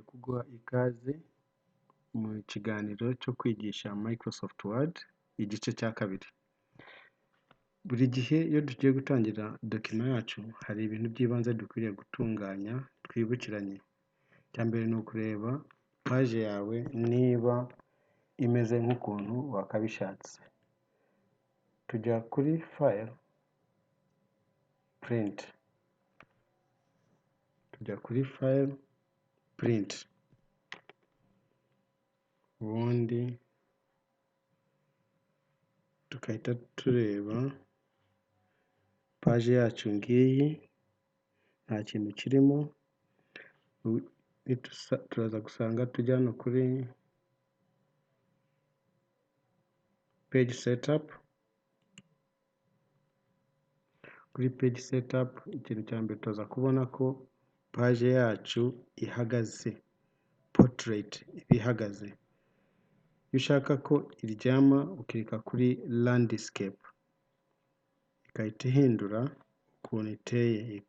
ngiye kuguha ikaze mu kiganiro cyo kwigisha Microsoft Word igice cya kabiri. Buri gihe iyo tugiye gutangira dokima yacu hari ibintu by'ibanze dukwiriye gutunganya twibukiranye. Icya mbere ni ukureba paje yawe niba imeze nk'ukuntu wakabishatse. Tujya kuri file, print. Ubundi tukahita tureba paje yacu ngiyi, nta kintu kirimo. Turaza gusanga tujya hano kuri page setup. Kuri page setup ikintu cya mbere tuza kubona ko paje yacu ihagaze, portrait ihagaze. Iyo ushaka ko iryama ukirika kuri landscape, ikahita ihindura ukuntu iteye.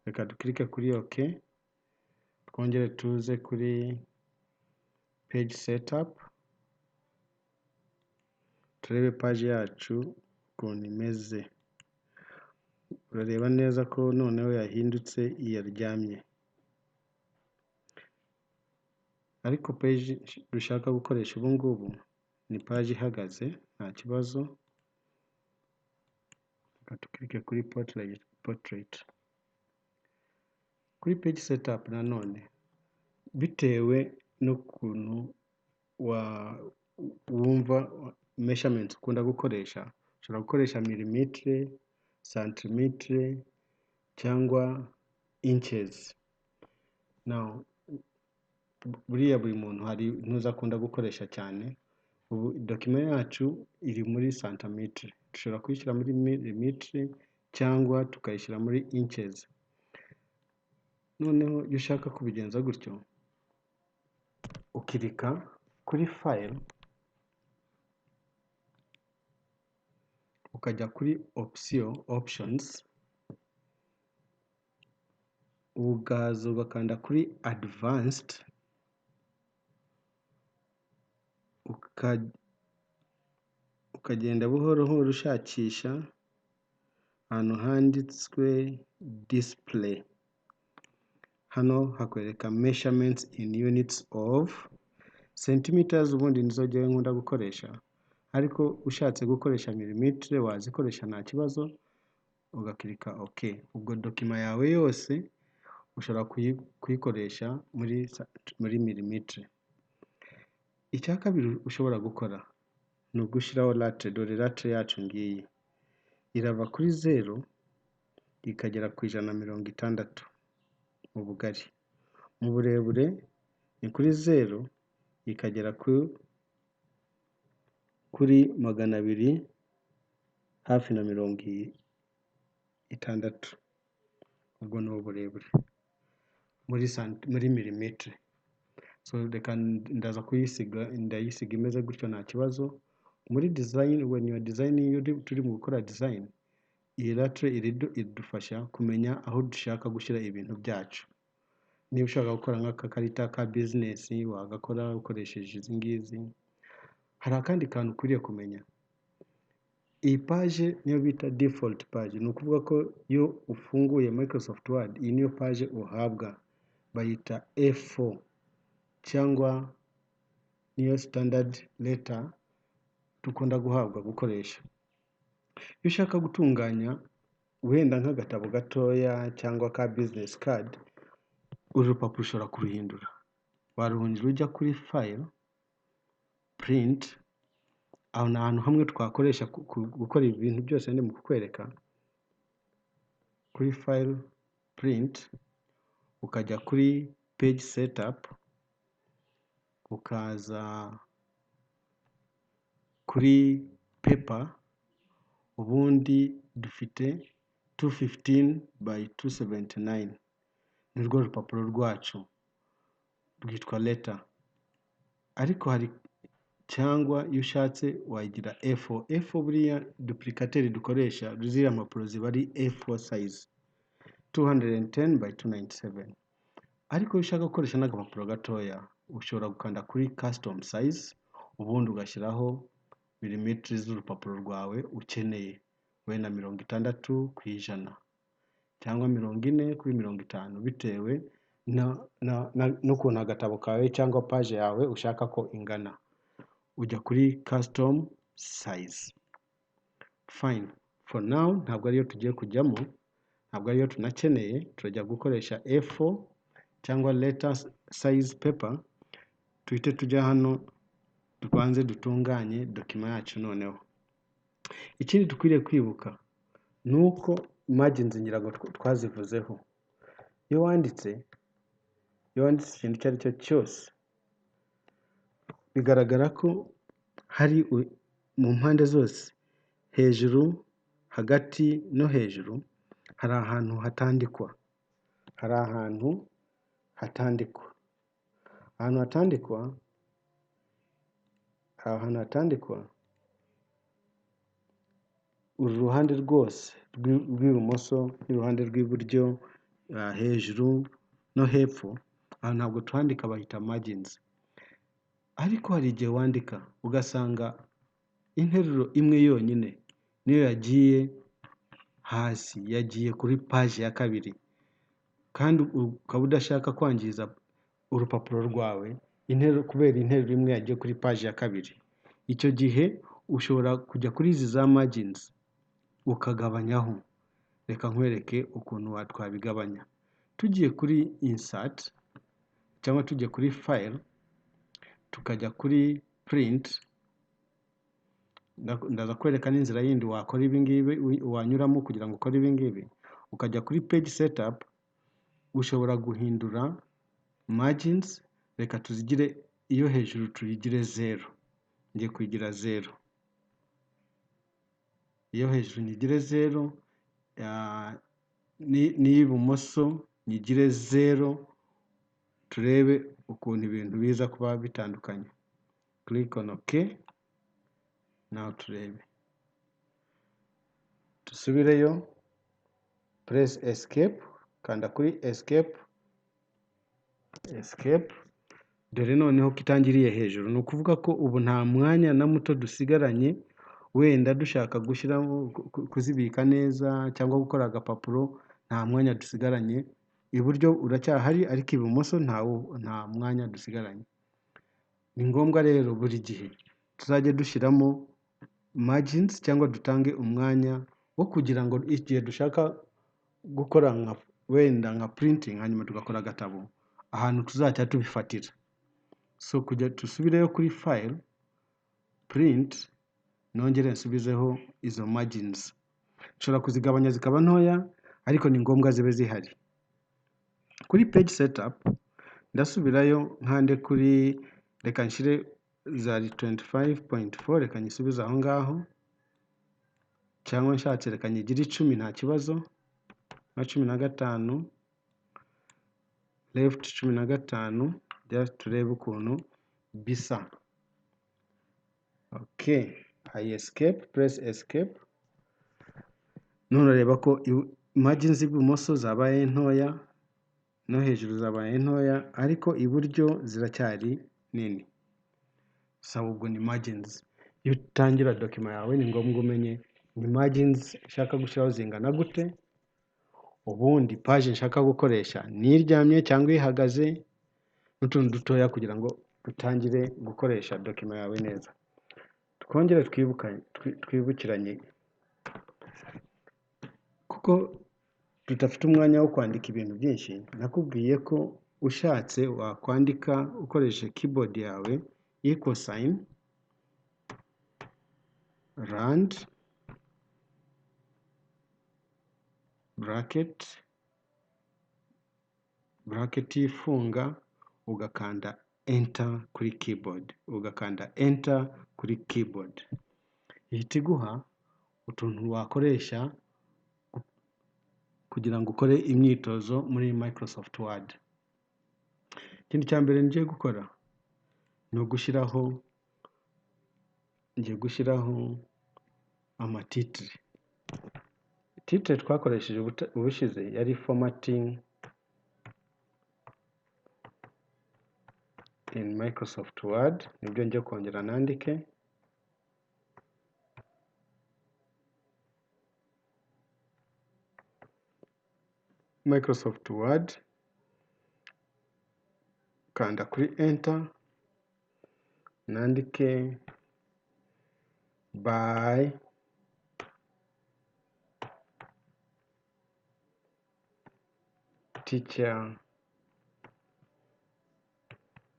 Reka dukirike kuri OK, twongere tuze kuri page setup, turebe paje yacu ukuntu imeze. Urareba neza ko noneho yahindutse iyaryamye, ariko page dushaka gukoresha ubu ngubu ni paje ihagaze, nta kibazo. Reka dukirike kuri portrait. Kuri page setup nanone, bitewe n'ukuntu wumva measurements ukunda gukoresha, ushobora gukoresha milimetre, centimetre cyangwa inches. Now buriya buri muntu hari ntuza akunda gukoresha cyane. Ubu dokima yacu iri muri centimetre, dushobora kuyishyira muri milimetre cyangwa tukayishyira muri inches. Noneho iyo ushaka kubigenza gutyo, ukirika kuri file, ukajya kuri options, ugaza ugakanda kuri advanced, ukagenda buhoro buhoro ushakisha ahantu handitswe display. Hano hakwereka measurements in units of centimeters, ubundi nizo njyewe nkunda gukoresha, ariko ushatse gukoresha milimetre wazikoresha nta kibazo, ugakirika OK. Ubwo dokima yawe yose ushobora kuyikoresha muri milimetre. Icya kabiri ushobora gukora ni ugushyiraho latre. Dore latre yacu ngiyi irava kuri 0 ikagera ku 160 mu bugari. Mu burebure ni kuri 0 ikagera kuri 200 hafi na 60. Ubwo ni uburebure muri milimetre. So reka ndaza ndayisiga imeze gutyo, nta kibazo. Muri design, when you are designing, turi mu gukora design, iyi latre idufasha kumenya aho dushaka gushyira ibintu byacu. Niba ushaka gukora nk'akakarita ka business wagakora ukoresheje izi ngizi. Hari akandi kantu ukwiriye kumenya. Iyi page niyo bita default page, ni ukuvuga ko iyo ufunguye Microsoft Word, iyi niyo page uhabwa, bayita A4 cyangwa niyo standard letter dukunda guhabwa gukoresha. Iyo ushaka gutunganya wenda nk'agatabo gatoya cyangwa ka business card, uru rupapuro ushobora kuruhindura. Waruhindura ujya kuri file, print. Aho ni ahantu hamwe twakoresha gukora ibintu byose ndi mu kukwereka. Kuri file, print, ukajya kuri page setup, ukaza kuri paper. Ubundi dufite 215 by 279, nirwo rupapuro rwacu, rwitwa letter. Ariko hari cyangwa iyo ushatse wagira A4 buriya duplicateur dukoresha ruzira mpapuro ziba ari A4 size, 210 by 297. ariko iyo ushaka gukoresha n'agapapuro gatoya ushobora gukanda kuri custom size ubundi ugashyiraho milimetero z'urupapuro rwawe ukeneye wenda 60 ku 100 cyangwa 40 kuri 50 bitewe n'ukuntu agatabo kawe cyangwa page yawe ushaka ko ingana. Ujya kuri custom size. Fine. For now ntabwo ariyo tugiye kujyamo, ntabwo ariyo tunakeneye, turajya gukoresha A4 cyangwa letter size paper. Tuhite tujya hano tubanze dutunganye document yacu noneho. Ikindi dukwiriye kwibuka nuko margins ngira twazivuzeho. Iyo wanditse ikintu icyo ari cyo cyose bigaragara ko hari mu mpande zose hejuru, hagati no hejuru hari ahantu hatandikwa. Ahantu hatandikwa uruhande rwose rw'ibumoso n'uruhande rw'iburyo, hejuru no hepfo, aho ntabwo twandika bahita margins. Ariko hari igihe wandika ugasanga interuro imwe yonyine niyo yagiye hasi, yagiye kuri page ya kabiri, kandi ukaba udashaka kwangiza urupapuro rwawe kubera interuro imwe yagiye kuri page ya kabiri. Icyo gihe ushobora kujya kuri izi za margins ukagabanyaho. Reka nkwereke ukuntu twabigabanya. Tugiye kuri insert cyangwa tugiye kuri file, tukajya kuri print. Ndaza kwereka n'inzira yindi wakora ibi ngibi, wanyuramo kugira ngo ukore ibi ngibi. Ukajya kuri page setup, ushobora guhindura margins. Reka tuzigire iyo hejuru tuyigire 0. Ngiye kuyigira 0. Iyo hejuru nyigire 0, n'ibumoso nyigire 0. Turebe ukuntu ibintu biza kuba bitandukanye. Click on OK. Now turebe. Tusubireyo. Press escape. Kanda kuri escape. Dore noneho kitangiriye hejuru. Ni ukuvuga ko ubu nta mwanya na muto dusigaranye, wenda dushaka gushyiramo kuzibika neza cyangwa gukora agapapuro, nta mwanya dusigaranye. Iburyo uracyahari ariko ibumoso nta mwanya dusigaranye. Ni ngombwa rero buri gihe tuzajya dushyiramo margins cyangwa dutange umwanya wo kugira ngo igihe dushaka gukora wenda nka printing hanyuma tugakora agatabo, ahantu tuzajya tubifatira. So kujya tusubireyo kuri file, print, nongere nsubizeho izo margins. Nshobora kuzigabanya zikaba ntoya ariko ni ngombwa zibe zihari. Kuri page setup ndasubirayo nkande kuri, reka nshyire za 25.4, reka nyisubize aho ngaho, cyangwa nshatse reka nyigire 10 nta kibazo, na 15 left 15, just turebe ukuntu bisa. Okay, I escape, press escape. None reba ko margins ibumoso zabaye ntoya no hejuru zabaye ntoya, ariko iburyo ziracyari nini. So ubwo ni margins. Iyo utangira document yawe ni ngombwa umenye ni margins nshaka gushyiraho zingana gute, ubundi page nshaka gukoresha ni iryamye cyangwa ihagaze, n'utuntu dutoya kugira ngo dutangire gukoresha document yawe neza. Twongere twibukiranye kuko tudafite umwanya wo kwandika ibintu byinshi. Nakubwiye ko ushatse wakwandika ukoresha keyboard yawe, equal sign, rand, bracket ifunga, ugakanda enter kuri keyboard, ihita iguha utuntu wakoresha kugira ngo ukore imyitozo muri Microsoft Word. Ikindi cya mbere ngiye gukora ni ugushyiraho, amatitre. Titre twakoresheje ubushize yari formatting in Microsoft Word nibyo njye kongera nandike. Microsoft Word, kanda kuri enter, nandike by teacher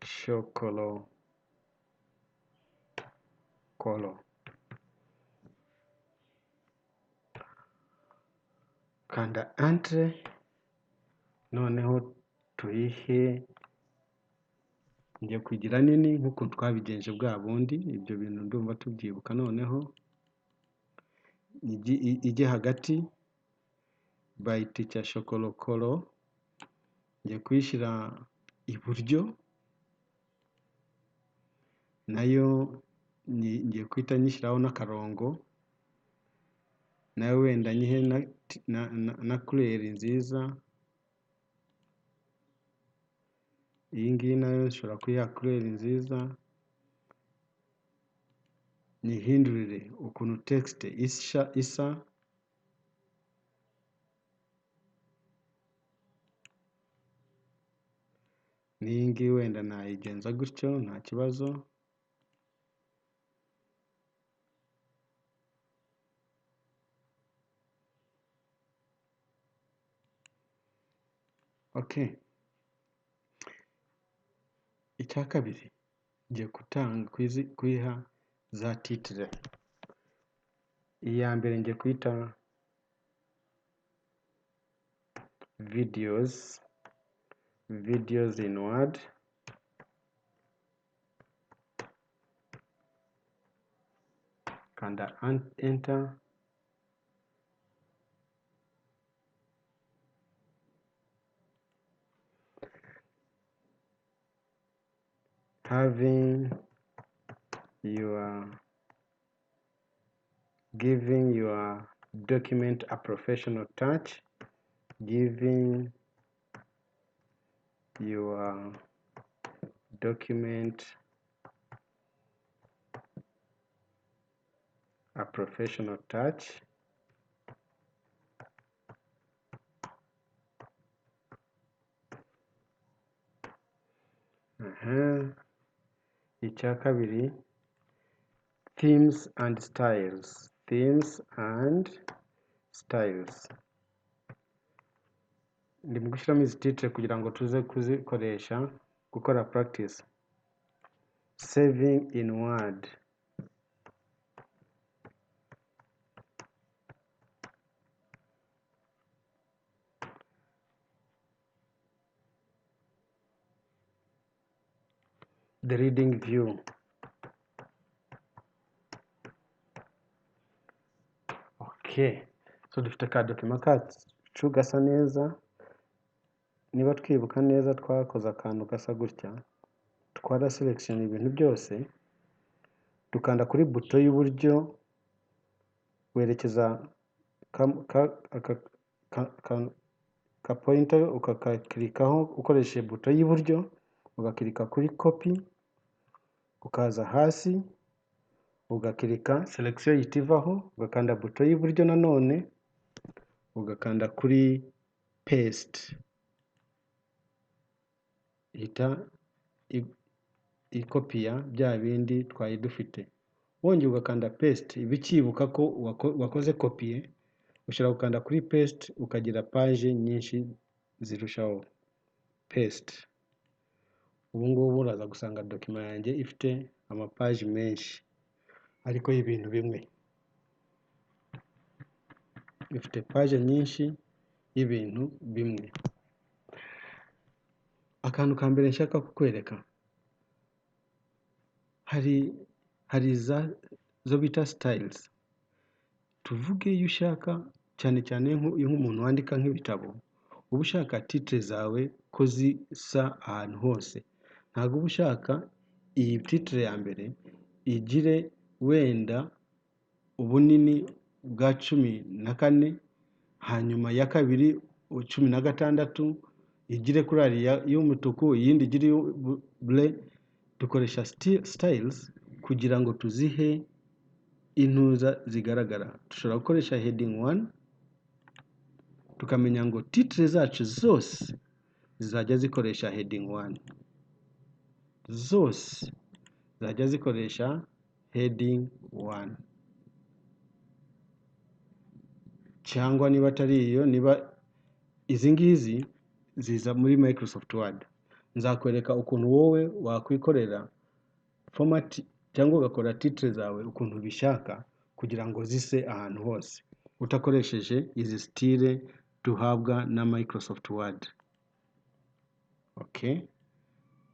Shokolo Kolo. Kanda enter, noneho tuyihe ngiye kugira nini nk'uko twabigenje bwa bundi. Ibyo bintu ndumva tubyibuka. Noneho ijye hagati by teacher Shokolo Kolo, ngiye kuyishyira iburyo, nayo ngiye kwita nyishyiraho n'akarongo, nayo wenda nyihe na couleur nziza. Iyi ngiyi nayo nshobora kuyiha couleur nziza, nyihindurire ukuntu text isa. N'iyi ngiyi wenda nayigenza gutyo nta kibazo. Okay. Icya kabiri ngiye kuyiha za titre. Iya mbere ngiye kuyita videos in Word. Kanda enter, giving your document a professional touch, giving your document a professional touch. Icya kabiri, themes and styles. Ndi mu gushyiramo izi titre kugira ngo tuze kuzikoresha gukora practice. Saving in Word. The reading view. Okay. So dufite ka document kacu gasa neza. Niba twibuka neza twakoze akantu gasa gutya. Twara selection ibintu byose. Dukanda kuri buto y'uburyo, werekeza ka pointer ukakirikaho ukoresheje buto y'iburyo, ugakirika kuri copy, ukaza hasi ugakirika selection yitivaho, ugakanda buto y'iburyo nanone, ugakanda kuri paste. Ihita ikopiya bya bindi twari dufite. Wongeye ugakanda paste, bikibuka ko wakoze copy, ushobora gukanda kuri paste ukagira page nyinshi zirushaho. Paste. Ubu ngubu uraza gusanga document yanjye ifite amapage menshi ariko y'ibintu bimwe. Ifite page nyinshi y'ibintu bimwe. Akantu ka mbere nshaka kukwereka, hari zo bita styles. Tuvuge iyo ushaka cyane cyane nk'umuntu wandika nk'ibitabo, uba ushaka titre zawe ko zisa ahantu hose. Ntabwo uba ushaka iyi titre ya mbere igire wenda ubunini bwa 14, hanyuma ya kabiri 16, igire kuri ariya y'umutuku, iyindi igire bleu, dukoresha styles kugira ngo tuzihe intuza zigaragara. Dushobora gukoresha heading 1 tukamenya ngo titre zacu zose zizajya zikoresha heading 1, zose zajya zikoresha heading 1, cyangwa niba atari iyo, niba izi ngizi ziza muri Microsoft Word, nzakwereka ukuntu wowe wakwikorera format cyangwa ugakora titre zawe ukuntu ubishaka kugira ngo zise ahantu hose utakoresheje izi style duhabwa na Microsoft Word. Okay,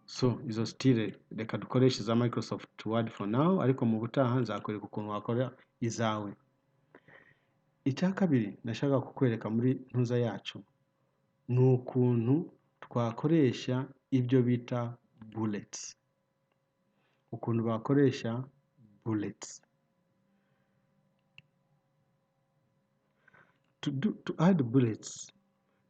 so izo style reka dukoreshe za Microsoft Word for now, ariko mu butaha nzakwereka ukuntu wakora izawe. Icya kabiri nashaka kukwereka muri ntuza yacu ni ukuntu twakoresha ibyo bita bullets, ukuntu bakoresha bullets. To add bullets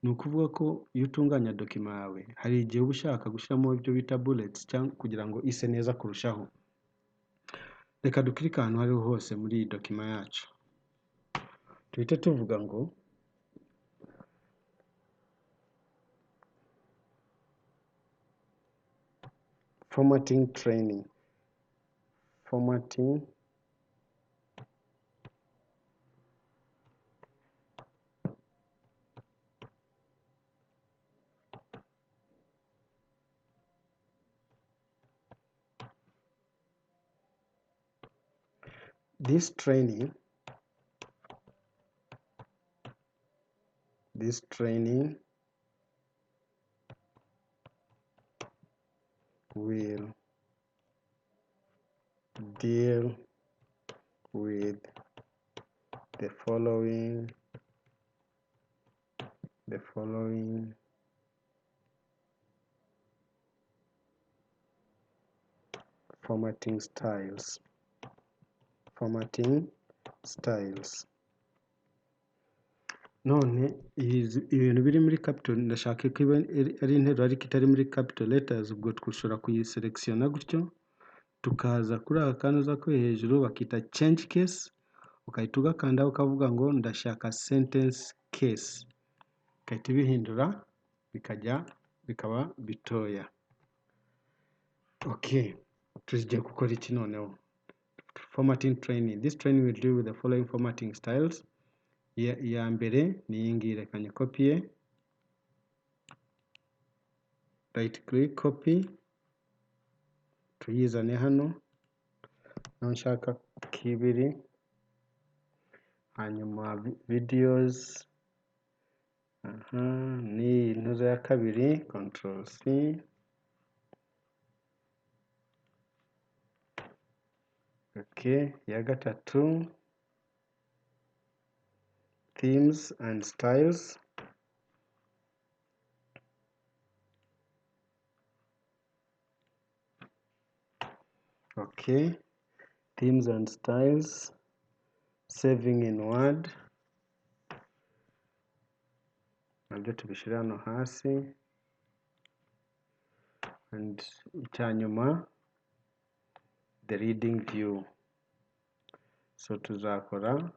ni ukuvuga ko iyo utunganya dokima yawe hari igihe uba ushaka gushyiramo ibyo bita bullets cyangwa kugira ngo ise neza kurushaho. Reka dukirike ahantu hariho hose muri iyi dokima yacu, tuhite tuvuga ngo formatting training, formatting this training will deal with the following formatting styles. None ibintu biri muri capital ndashaka ko ari interuro ariko itari muri capital letters, ubwo twushobora kuyiselectiona gutyo tukaza kuri aka kanuza ko hejuru bakita change case, ukahita ugakanda ukavuga ngo ndashaka sentence case, ukahita bihindura bikaba bitoya. Okay, tugiye gukora iki noneho? Formatting training. This training will deal with the following formatting styles. Ya mbere ni iyi ngiyi, reka nyikopiye, right click copy, tuyizane hano naho nshaka kibiri, hanyuma videos, ni intuza ya kabiri, control C, okay, ya gatatu themes and styles, okay, themes and styles, saving in Word, nabyo tubishyira hano hasi, and icyanyuma the reading view. So tuzakora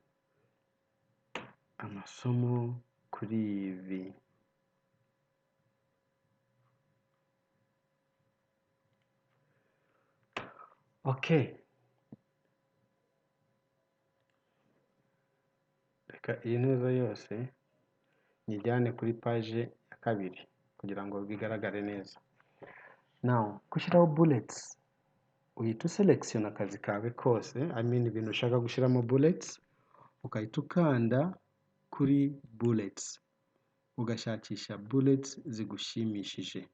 amasomo kuri ibi. Okay, reka iyi ntuza yose nyijyane kuri page ya kabiri kugira ngo bigaragare neza. Now gushyiraho bullets, uhita uselection akazi kawe kose, ibintu ushaka gushyiramo bullets, ukahita ukanda kuri bullets ugashakisha bullets zigushimishije.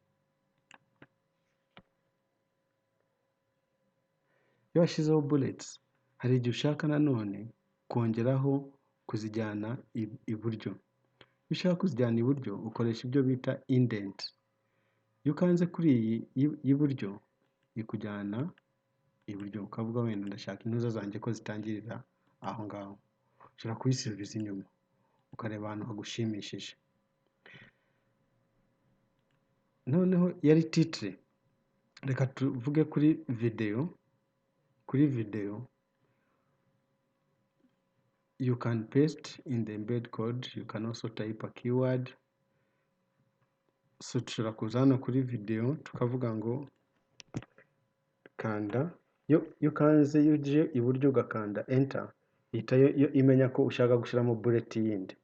Iyo washyizeho bullets hari igihe ushaka nanone kongeraho kuzijyana iburyo. Iyo ushaka kuzijyana iburyo ukoresha ibyo bita indent. Iyo ukanze kuri iyi y'iburyo ikujyana iburyo, ukavuga wenda ndashaka intuza zanjye ko zitangirira aho ngaho, ushobora kuyisubiza inyuma ukareba ahantu hagushimishije. Noneho yari titre, reka tuvuge kuri video you can paste in the embed code, you can also type a keyword. So tushobora kuza hano kuri video tukavuga ngo kanda, iyo kanze uje iburyo ugakanda enter ihita yo imenya ko ushaka gushyiramo bullet yindi,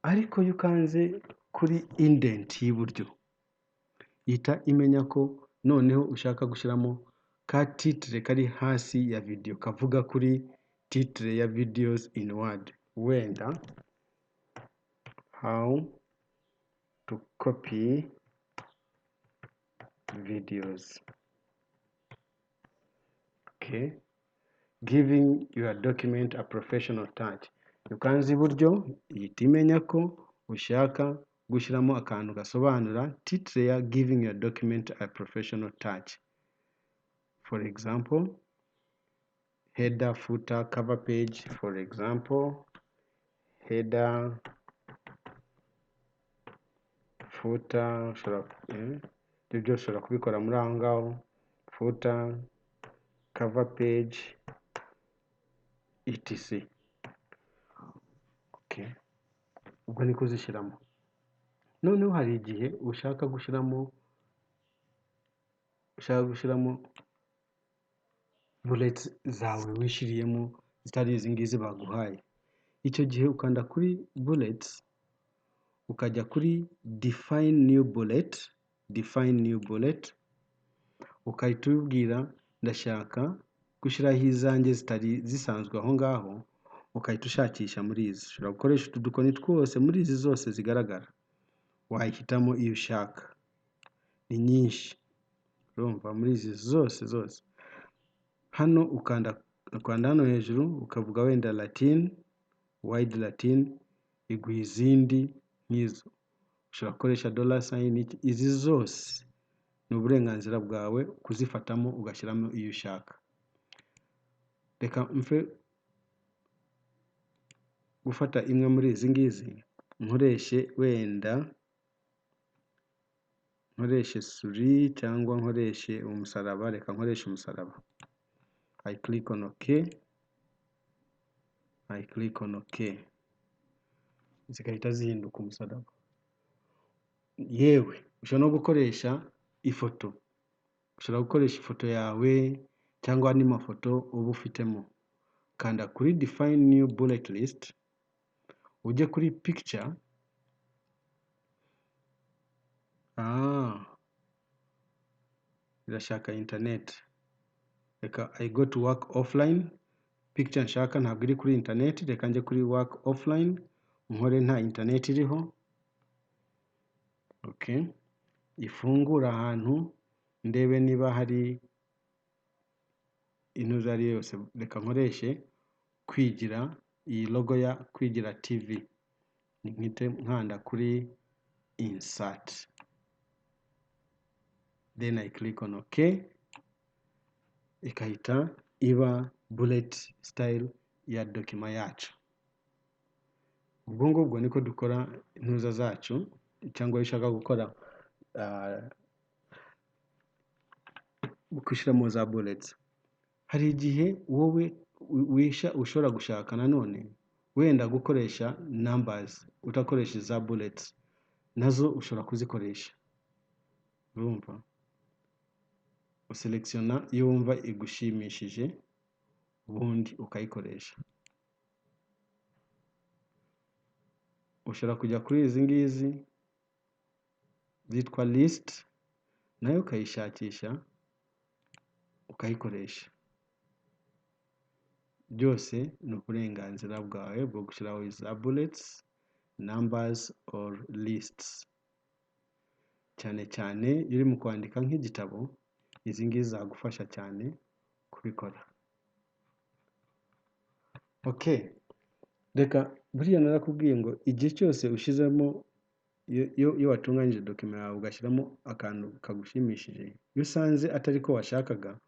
ariko iyo ukanze kuri indent y'iburyo ihita imenya ko noneho ushaka gushyiramo ka titre kari hasi ya video kavuga kuri titre ya videos in Word, wenda how to copy videos, okay, giving your document a professional touch. Ukanze iburyo ihita imenya ko ushaka gushyiramo akantu gasobanura titre ya giving your document a professional touch. For example, header, footer, cover page. For example, header, footer, ibyo byose ushobora kubikora muri aho ngaho, footer, cover page, etc. Okay, ubwo niko uzishyiramo. Noneho hari igihe ushaka gushyiramo bullets zawe wishyiriyemo zitari izi ngizi baguhaye. Icyo gihe ukanda kuri bullets ukajya kuri define new bullet, ukahita ubibwira ndashaka gushyiraho izanjye zitari zisanzwe aho ngaho, ukahita ushakisha muri izi. Ushobora gukoresha utu dukoni twose muri izi zose zigaragara, wahitamo iyo ushaka, ni nyinshi urumva muri izi zose. Hano ukanda hano hejuru ukavuga wenda Latin, wide Latin, iguha izindi nk'izo. Ushobora gukoresha $sign, izi zose ni uburenganzira bwawe kuzifatamo ugashyiramo iyo ushaka. Reka mfe gufata imwe muri izi ngizi nkoreshe wenda suri cyangwa nkoreshe umusaraba. Reka nkoreshe umusaraba. I click on OK, zigahita zihinduka umusaraba. Yewe ushobora no gukoresha ifoto, ushobora gukoresha ifoto yawe cyangwa andi mafoto uba ufitemo. Kanda kuri define new bullet list, ujye kuri picture. Irashaka internet. Reka I go to work offline. Picture nshaka ntabwo iri kuri internet, reka njye kuri work offline nkore nta internet iriho. Okay, ifungura ahantu ndebe niba hari intuza ari yose. Reka nkoreshe Kwigira, iyi logo ya Kwigira TV, nkite nkanda kuri insert, then I click on OK, ikahita iba bullet style ya document yacu. Ubwo ngubwo niko dukora intuza zacu, cyangwa ushaka gukora gushyiramo za bullets. Hari igihe wowe ushobora gushaka nanone wenda gukoresha numbers utakoresha za bullets, nazo ushobora kuzikoresha. Urumva, uselectiona iyo wumva igushimishije ubundi ukayikoresha. Ushobora kujya kuri izi ngizi zitwa list, nayo ukayishakisha ukayikoresha. Byose ni uburenganzira bwawe bwo gushyiraho za bullets, numbers or lists. Cyane cyane iyo uri mu kwandika nk'igitabo, izi ngizi zagufasha cyane kubikora. Okay, reka buriya narakubwiye ngo igihe cyose ushyizemo, iyo watunganyije document yawe ugashyiramo akantu kagushimishije, iyo usanze atari ko washakaga,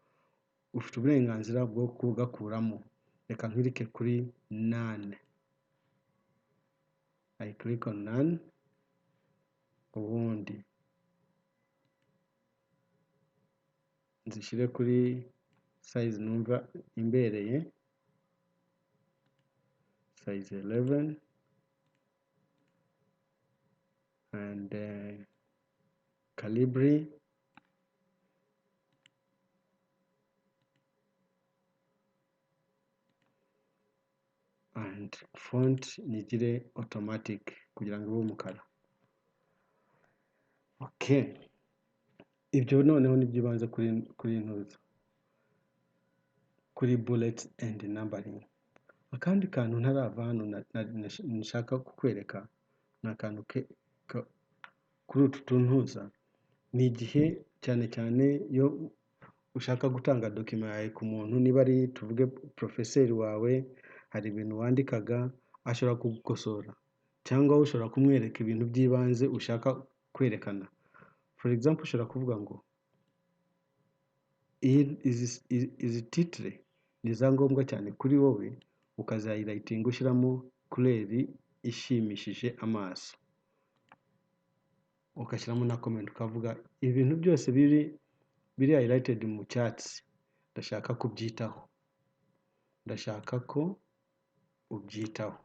ufite uburenganzira bwo kugakuramo. Reka nkirike kuri none, I click on none, ubundi nzishyire kuri size numva imbereye, size 11, and calibri and font nigire automatic kugira ngo ibe umukara. Okay, ibyo noneho nibyo banze kuri ntuza, kuri bullets and numbering. Akandi kantu ntarava hano nshaka kukwereka ni akantu kuri utu tuntuza, ni igihe cyane cyane iyo ushaka gutanga dokima yawe ku muntu, niba ari tuvuge profeseri wawe, hari ibintu wandikaga ashobora kugukosora, cyangwa ushobora kumwereka ibintu by'ibanze ushaka kwerekana. For example, ushobora kuvuga ngo izi titre ni za ngombwa cyane kuri wowe, ukazayilayitinga ushyiramo kureri ishimishije amaso, ugashyiramo na comment ukavuga ibintu byose biri highlighted mu cyatsi ndashaka kubyitaho, ndashaka ko ubyitaho.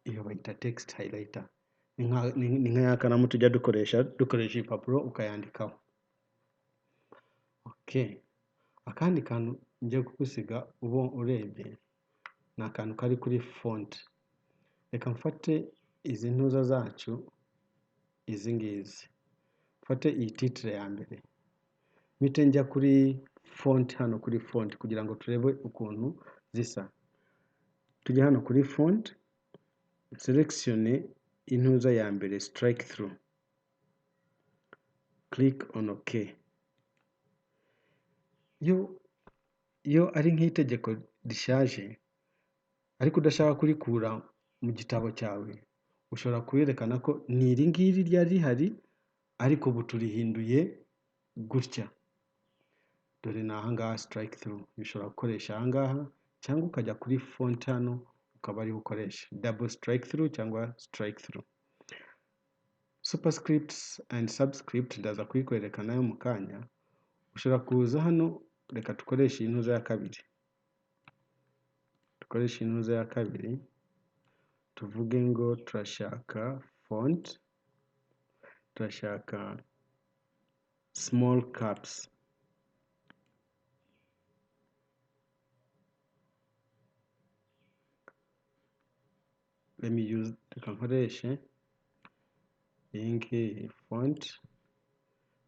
Iyo bayita text highlighter, ni nka yakaramu tujya dukoresha ibipapuro ukayandikaho. Okay, akandi kantu njye kugusiga ubo urebye ni akantu kari kuri font. Reka mfate izi ntuza zacu, izi ngizi, mfate iyi titre ya mbere, mpite njya kuri font, hano kuri font kugira ngo turebe ukuntu zisa. Tujya hano kuri font, selekisione intuza ya mbere strike through, click on OK. Iyo ari nk'itegeko rishaje ariko udashaka kurikura mu gitabo cyawe, ushobora kwerekana ko ni iri ngiri ryari rihari ariko ubu turihinduye gutya. Dore ni ahangaha strike through, bishobora gukoresha ahangaha, cyangwa ukajya kuri font hano ukaba ariho ukoresha double strike through cyangwa strike through. Superscripts and subscript ndaza kuyikwereka nayo mu kanya. Ushobora kuza hano, reka dukoreshe intuza ya kabiri, tuvuge ngo turashaka font, turashaka small caps. Reka nkoreshe iyi ngiyi font,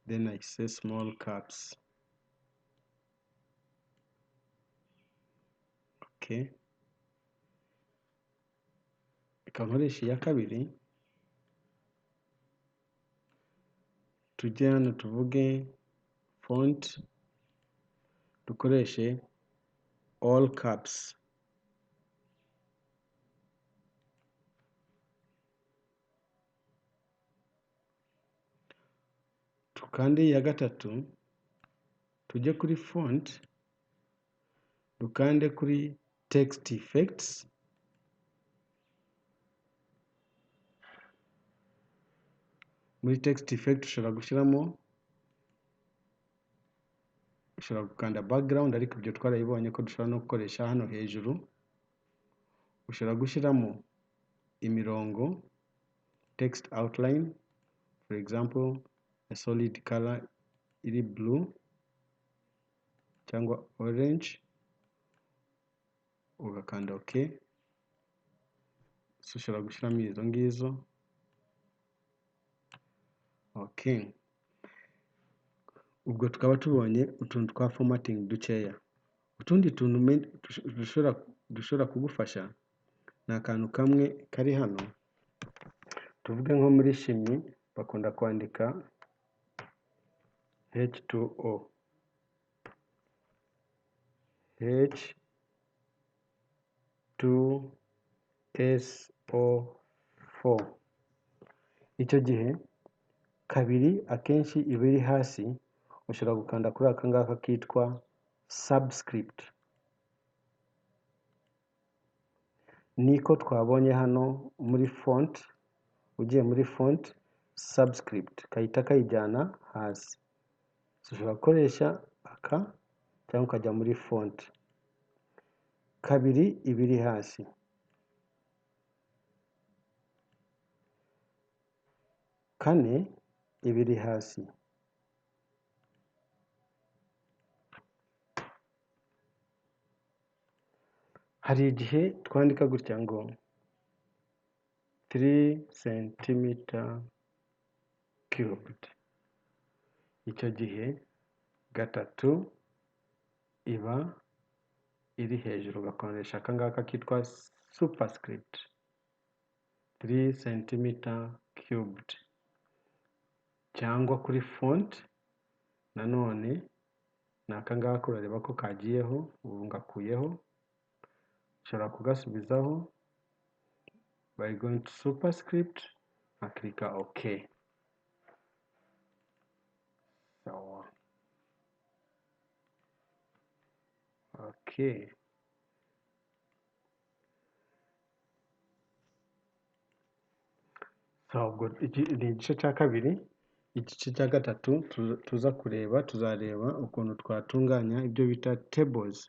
then I say small caps. Okay, reka nkoreshe iya kabiri, tujye hano tuvuge font, dukoreshe all caps. Tukande iya gatatu, tujye kuri font, dukande kuri text effects, muri text effect ushobora gukanda background, ariko ibyo twarabibonye ko dushobora no gukoresha hano hejuru. Ushobora gushyiramo imirongo, text outline, for example a solid color iri blue cyangwa orange, ugakanda OK. Ushobora gushyiramo izo ngizo. Okay, ubwo tukaba tubonye utuntu twa formatting dukeya. Utundi tuntu dushobora kugufasha ni akantu kamwe kari hano, tuvuge nko muri shimi bakunda kwandika H2O, H2SO4. Icyo gihe kabiri akenshi iba iri hasi, ushobora gukanda kuri aka ngaka kitwa subscript. Niko twabonye hano muri font, ugiye muri font subscript kahita kayijyana hasi. ushobora gukoresha aka cyangwa ukajya muri font. Kabiri ibiri hasi, kane ibiri hasi, hari igihe twandika gutya ngo 3 cm cubed, icyo gihe gatatu iba iri hejuru, ugakoresha aka ngaka kitwa superscript 3 cm cubed, cyangwa kuri font nanone ni aka ngaka urareba ko kagiyeho, ubu ngakuyeho, ushobora kugasubizaho by going to superscript nkakirika OK. Sawa. Okay. Ubwo iki ni igice cya kabiri. Igice cya gatatu tuzareba ukuntu twatunganya ibyo bita tables,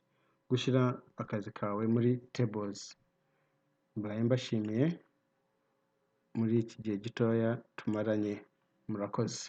gushyira akazi kawe muri tables. Mbaye mbashimiye muri iki gihe gitoya tumaranye. Murakoze.